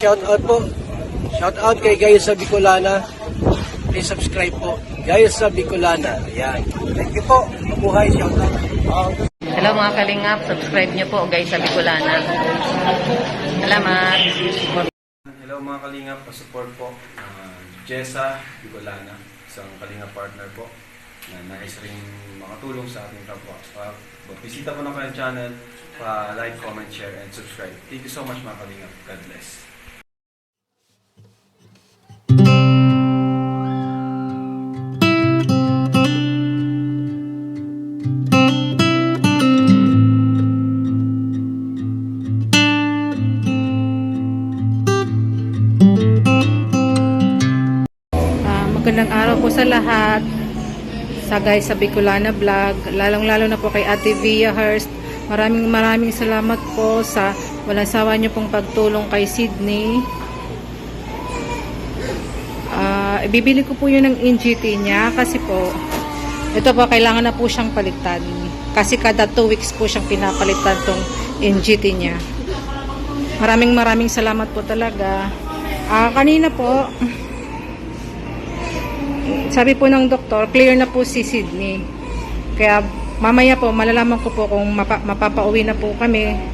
shout out po. Shout out kay Gayos sa Bicolana. Please subscribe po. Gayos sa Bicolana. Ayan. Thank you po. Mabuhay. Shout out. Hello mga kalingap, subscribe nyo po guys sa Bicolana. Salamat. Hello mga kalingap, support po. Jessa Bicolana, isang kalingap partner po na nais ring makatulong sa ating kapwa. Bisita po ng kanyang channel, like, comment, share, and subscribe. Thank you so much mga kalingap. God bless. Magandang araw po sa lahat, sa guys sa Bicolana Vlog, lalong-lalo na po kay Ate Via Hurst. Maraming salamat po sa walang sawa niyo pong pagtulong kay Sydney. Ibibili ko po yun ng NGT niya kasi po ito po kailangan na po siyang palitan kasi kada 2 weeks po siyang pinapalitan tong NGT niya. Maraming salamat po talaga. Kanina po sabi po ng doktor, clear na po si Sydney. Kaya mamaya po, malalaman ko po kung mapapauwi na po kami.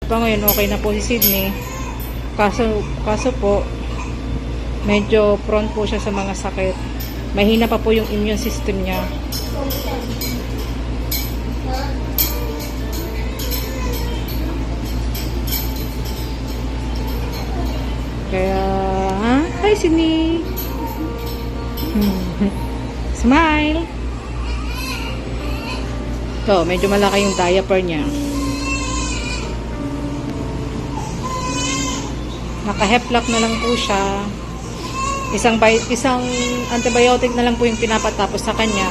Pa ngayon okay na po si Sydney. Kaso po medyo prone po siya sa mga sakit. Mahina pa po yung immune system niya. Kaya hi Sydney. Smile. So, medyo malaki yung diaper niya. Naka-Heplock na lang po siya. Isang antibiotic na lang po yung pinapatapos sa kanya.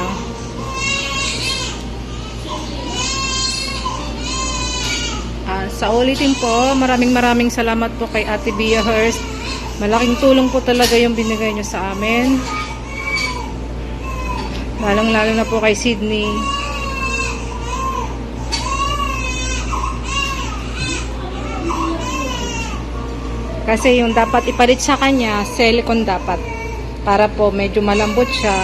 Sa ulitin po, maraming salamat po kay Ate Via Hurst. Malaking tulong po talaga yung binigay nyo sa amin. Lalong-lalo na po kay Sydney. Kasi yung dapat ipalit sa kanya, silicone dapat. Para po medyo malambot siya.